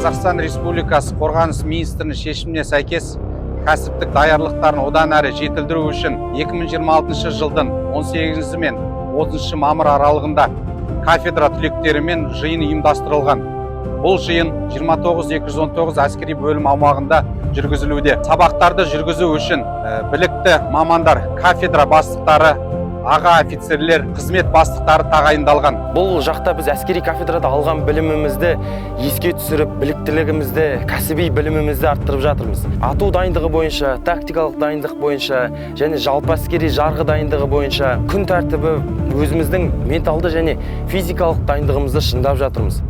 Қазақстан Республикасы Қорғаныс министрінің шешіміне сәйкес кәсіптік даярлықтарын одан әрі жетілдіру үшін 2026 жылдың 18 мен 30 мамыр аралығында кафедра түлектерімен жиын ұйымдастырылған. Бұл жиын 29219 әскери бөлім аумағында жүргізілуде. Сабақтарды жүргізу үшін білікті мамандар, кафедра бастықтары, аға офицерлер, қызмет бастықтары тағайындалған. Бұл жақта біз әскери кафедрада алған білімімізді еске түсіріп, біліктілігімізді, кәсіби білімімізді арттырып жатырмыз. Ату дайындығы бойынша, тактикалық дайындық бойынша және жалпы әскери жарғы дайындығы бойынша күн тәртібі өзіміздің менталды және физикалық дайындығымызды шыңдап жатырмыз.